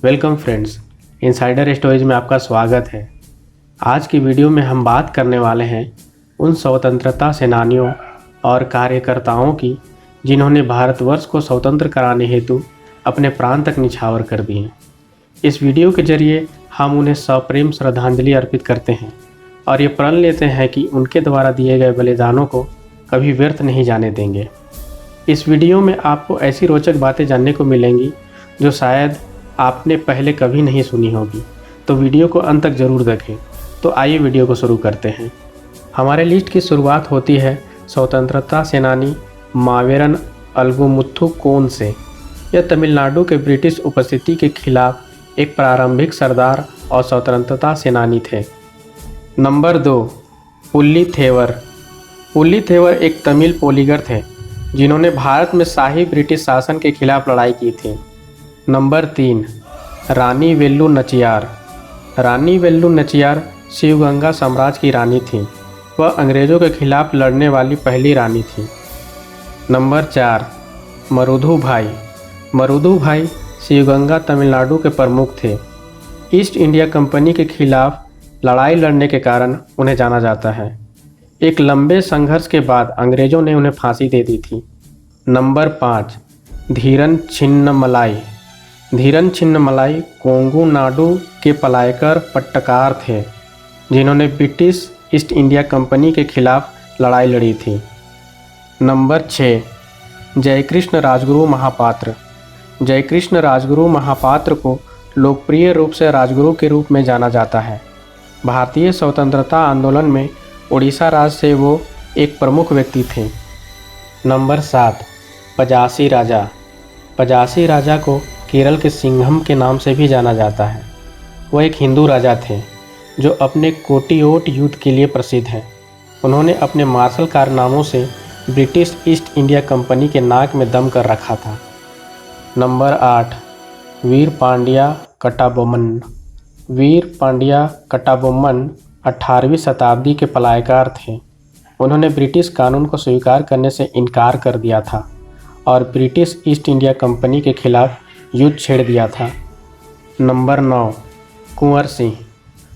Welcome friends, insider stories में आपका स्वागत है। आज की वीडियो में हम बात करने वाले हैं उन स्वतंत्रता सेनानियों और कार्यकर्ताओं की जिन्होंने भारतवर्ष को स्वतंत्र कराने हेतु अपने प्राण तक निछावर कर दिए। इस वीडियो के जरिए हम उन्हें सप्रेम श्रद्धांजलि अर्पित करते हैं और ये प्रण लेते हैं कि उनके द्वारा दिए गए बलिदानों को कभी व्यर्थ नहीं जाने देंगे। इस वीडियो में आपको ऐसी रोचक बातें जानने को मिलेंगी जो शायद आपने पहले कभी नहीं सुनी होगी, तो वीडियो को अंत तक ज़रूर देखें। तो आइए वीडियो को शुरू करते हैं। हमारे लिस्ट की शुरुआत होती है स्वतंत्रता सेनानी मावेरन अलगुमुथु कोन से। यह तमिलनाडु के ब्रिटिश उपस्थिति के खिलाफ एक प्रारंभिक सरदार और स्वतंत्रता सेनानी थे। नंबर 2, पुल्लीथेवर। पुल्लीथेवर एक तमिल पोलीगर थे जिन्होंने भारत में शाही ब्रिटिश शासन के खिलाफ लड़ाई की थी। नंबर 3, रानी वेल्लू नचियार। रानी वेल्लू नचियार शिवगंगा साम्राज्य की रानी थी। वह अंग्रेज़ों के खिलाफ लड़ने वाली पहली रानी थी। नंबर 4, मरुधु भाई। मरुधु भाई शिवगंगा तमिलनाडु के प्रमुख थे। ईस्ट इंडिया कंपनी के खिलाफ लड़ाई लड़ने के कारण उन्हें जाना जाता है। एक लंबे संघर्ष के बाद अंग्रेज़ों ने उन्हें फांसी दे दी थी। नंबर 5, धीरन छिन्नमलाई। धीरन छिन्नमलाई कोंगू नाडु के पलायकर पट्टकार थे जिन्होंने ब्रिटिश ईस्ट इंडिया कंपनी के खिलाफ लड़ाई लड़ी थी। नंबर 6, जयकृष्ण राजगुरु महापात्र। जयकृष्ण राजगुरु महापात्र को लोकप्रिय रूप से राजगुरु के रूप में जाना जाता है। भारतीय स्वतंत्रता आंदोलन में उड़ीसा राज्य से वो एक प्रमुख व्यक्ति थे। नंबर 7, पजासी राजा। पजासी राजा को केरल के सिंघम के नाम से भी जाना जाता है। वह एक हिंदू राजा थे जो अपने कोटियोट युद्ध के लिए प्रसिद्ध हैं। उन्होंने अपने मार्शल कारनामों से ब्रिटिश ईस्ट इंडिया कंपनी के नाक में दम कर रखा था। नंबर 8, वीर पांड्या कट्टाबोम्मन। वीर पांड्या कट्टाबोम्मन 18वीं शताब्दी के पलायकार थे। उन्होंने ब्रिटिश कानून को स्वीकार करने से इनकार कर दिया था और ब्रिटिश ईस्ट इंडिया कंपनी के खिलाफ युद्ध छेड़ दिया था। नंबर 9, कुंवर सिंह।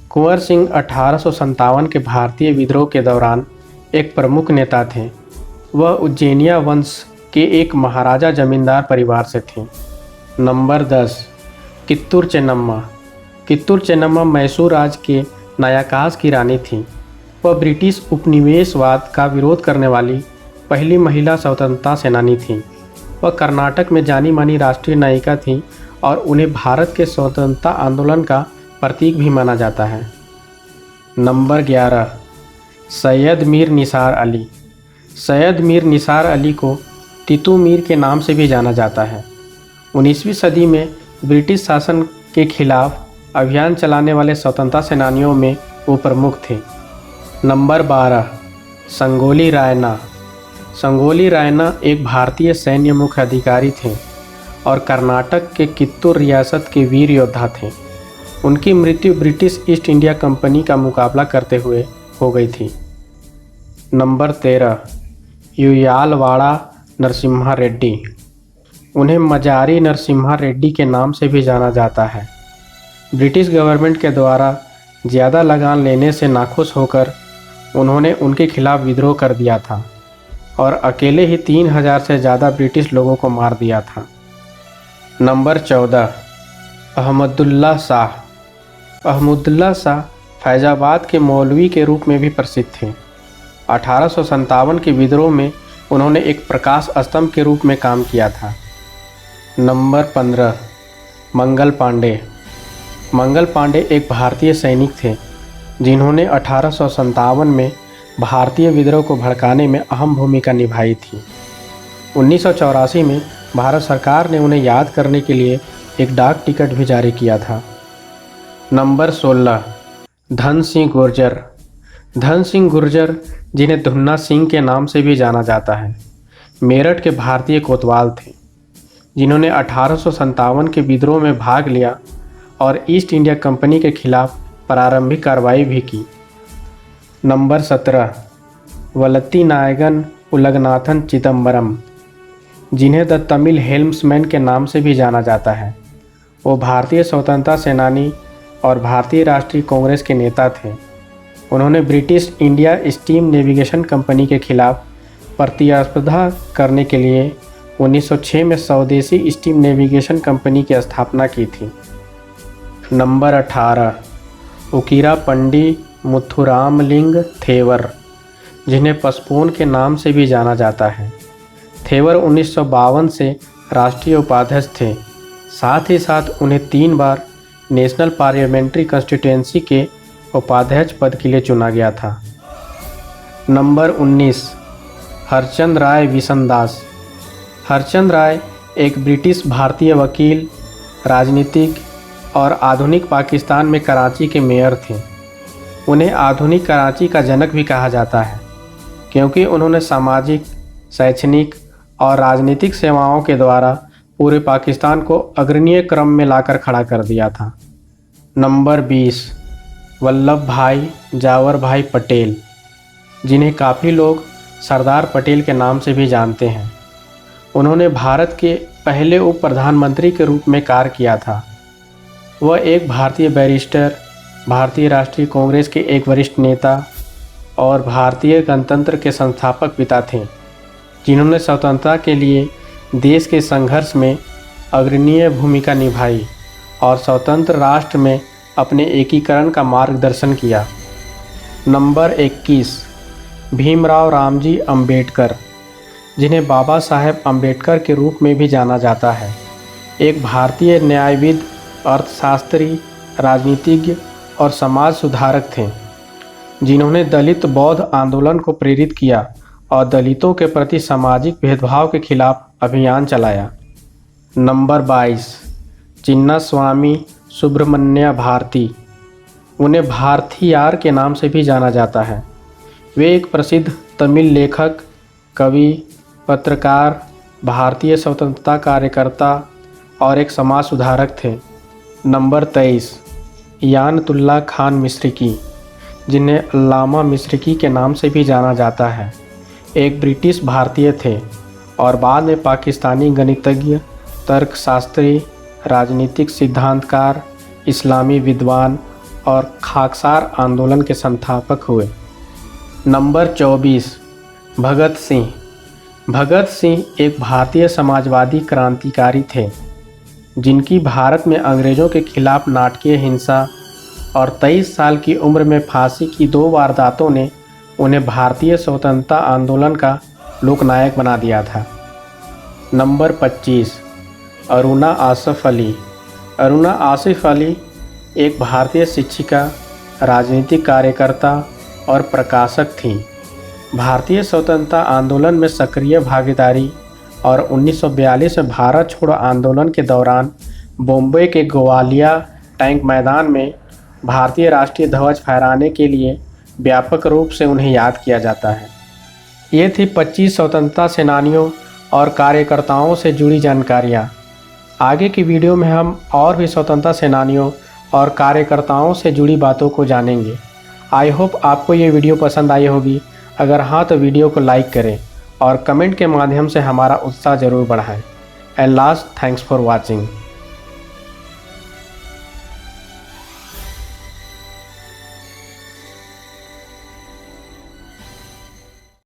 कुंवर सिंह 1857 के भारतीय विद्रोह के दौरान एक प्रमुख नेता थे। वह उज्जैनिया वंश के एक महाराजा जमींदार परिवार से थे। नंबर 10, कित्तूर चेन्नम्मा। कित्तूर चेन्नम्मा मैसूर राज्य के नायाकास की रानी थी। वह ब्रिटिश उपनिवेशवाद का विरोध करने वाली पहली महिला स्वतंत्रता सेनानी थी। वह कर्नाटक में जानी मानी राष्ट्रीय नायिका थी और उन्हें भारत के स्वतंत्रता आंदोलन का प्रतीक भी माना जाता है। नंबर 11, सैयद मीर निसार अली। सैयद मीर निसार अली को टीटू मीर के नाम से भी जाना जाता है। 19वीं सदी में ब्रिटिश शासन के खिलाफ अभियान चलाने वाले स्वतंत्रता सेनानियों में वो प्रमुख थे। नंबर 12, संगोली रायन्ना। संगोली रायन्ना एक भारतीय सैन्य मुख्य अधिकारी थे और कर्नाटक के कित्तूर रियासत के वीर योद्धा थे। उनकी मृत्यु ब्रिटिश ईस्ट इंडिया कंपनी का मुकाबला करते हुए हो गई थी। नंबर 13, युयालवाड़ा नरसिम्हा रेड्डी। उन्हें मजारी नरसिम्हा रेड्डी के नाम से भी जाना जाता है। ब्रिटिश गवर्नमेंट के द्वारा ज़्यादा लगान लेने से नाखुश होकर उन्होंने उनके खिलाफ विद्रोह कर दिया था और अकेले ही 3000 से ज़्यादा ब्रिटिश लोगों को मार दिया था। नंबर 14, अहमदुल्ला शाह। अहमदुल्ला शाह फैज़ाबाद के मौलवी के रूप में भी प्रसिद्ध थे। 1857 के विद्रोह में उन्होंने एक प्रकाश स्तंभ के रूप में काम किया था। नंबर 15, मंगल पांडे। मंगल पांडे एक भारतीय सैनिक थे जिन्होंने 1857 में भारतीय विद्रोह को भड़काने में अहम भूमिका निभाई थी। 1984 में भारत सरकार ने उन्हें याद करने के लिए एक डाक टिकट भी जारी किया था। नंबर 16, धन सिंह गुर्जर। धन सिंह गुर्जर, जिन्हें धुन्ना सिंह के नाम से भी जाना जाता है, मेरठ के भारतीय कोतवाल थे जिन्होंने 1857 के विद्रोह में भाग लिया और ईस्ट इंडिया कंपनी के खिलाफ प्रारंभिक कार्रवाई भी की। नंबर 17, वलत्ती नायगन उलगनाथन चिदम्बरम, जिन्हें द तमिल हेल्म्समैन के नाम से भी जाना जाता है। वो भारतीय स्वतंत्रता सेनानी और भारतीय राष्ट्रीय कांग्रेस के नेता थे। उन्होंने British India steam navigation company के खिलाफ प्रतिस्पर्धा करने के लिए 1906 में स्वदेशी स्टीम नेविगेशन कंपनी की स्थापना की थी। नंबर 18, उकिरापंडी मुथुरामलिंग थेवर, जिन्हें पसपोन के नाम से भी जाना जाता है। थेवर 1952 से राष्ट्रीय उपाध्यक्ष थे। साथ ही साथ उन्हें 3 बार नेशनल पार्लियामेंट्री कॉन्स्टिट्यूएंसी के उपाध्यक्ष पद के लिए चुना गया था। नंबर 19, हरचंद राय बिशनदास। हरचंद राय एक ब्रिटिश भारतीय वकील, राजनीतिक और आधुनिक पाकिस्तान में कराची के मेयर थे। उन्हें आधुनिक कराची का जनक भी कहा जाता है क्योंकि उन्होंने सामाजिक, शैक्षणिक और राजनीतिक सेवाओं के द्वारा पूरे पाकिस्तान को अग्रणीय क्रम में लाकर खड़ा कर दिया था। नंबर 20, वल्लभ भाई जावर भाई पटेल, जिन्हें काफ़ी लोग सरदार पटेल के नाम से भी जानते हैं। उन्होंने भारत के पहले उप प्रधानमंत्री के रूप में कार्य किया था। वह एक भारतीय बैरिस्टर, भारतीय राष्ट्रीय कांग्रेस के एक वरिष्ठ नेता और भारतीय गणतंत्र के संस्थापक पिता थे, जिन्होंने स्वतंत्रता के लिए देश के संघर्ष में अग्रणीय भूमिका निभाई और स्वतंत्र राष्ट्र में अपने एकीकरण का मार्गदर्शन किया। नंबर 21, भीमराव रामजी अंबेडकर, जिन्हें बाबा साहेब अंबेडकर के रूप में भी जाना जाता है, एक भारतीय न्यायविद, अर्थशास्त्री, राजनीतिज्ञ और समाज सुधारक थे, जिन्होंने दलित बौद्ध आंदोलन को प्रेरित किया और दलितों के प्रति सामाजिक भेदभाव के खिलाफ अभियान चलाया। नंबर 22, चिन्नास्वामी सुब्रमण्य भारती, उन्हें भारतीयार के नाम से भी जाना जाता है। वे एक प्रसिद्ध तमिल लेखक, कवि, पत्रकार, भारतीय स्वतंत्रता कार्यकर्ता और एक समाज सुधारक थे। नंबर 23, यानतुल्ला खान मिश्रिकी, जिन्हें अल्लामा मिश्रिकी के नाम से भी जाना जाता है, एक ब्रिटिश भारतीय थे और बाद में पाकिस्तानी गणितज्ञ, तर्कशास्त्री, राजनीतिक सिद्धांतकार, इस्लामी विद्वान और खाकसार आंदोलन के संस्थापक हुए। नंबर 24, भगत सिंह। भगत सिंह एक भारतीय समाजवादी क्रांतिकारी थे, जिनकी भारत में अंग्रेज़ों के खिलाफ नाटकीय हिंसा और 23 साल की उम्र में फांसी की 2 वारदातों ने उन्हें भारतीय स्वतंत्रता आंदोलन का लोकनायक बना दिया था। नंबर 25, अरुणा आसिफ अली। अरुणा आसिफ अली एक भारतीय शिक्षिका, राजनीतिक कार्यकर्ता और प्रकाशक थीं। भारतीय स्वतंत्रता आंदोलन में सक्रिय भागीदारी और 1942 में भारत छोड़ो आंदोलन के दौरान बॉम्बे के ग्वालिया टैंक मैदान में भारतीय राष्ट्रीय ध्वज फहराने के लिए व्यापक रूप से उन्हें याद किया जाता है। ये थी 25 स्वतंत्रता सेनानियों और कार्यकर्ताओं से जुड़ी जानकारियाँ। आगे की वीडियो में हम और भी स्वतंत्रता सेनानियों और कार्यकर्ताओं से जुड़ी बातों को जानेंगे। आई होप आपको ये वीडियो पसंद आई होगी। अगर हाँ तो वीडियो को लाइक करें और कमेंट के माध्यम से हमारा उत्साह ज़रूर बढ़ाएं। And last, thanks for watching.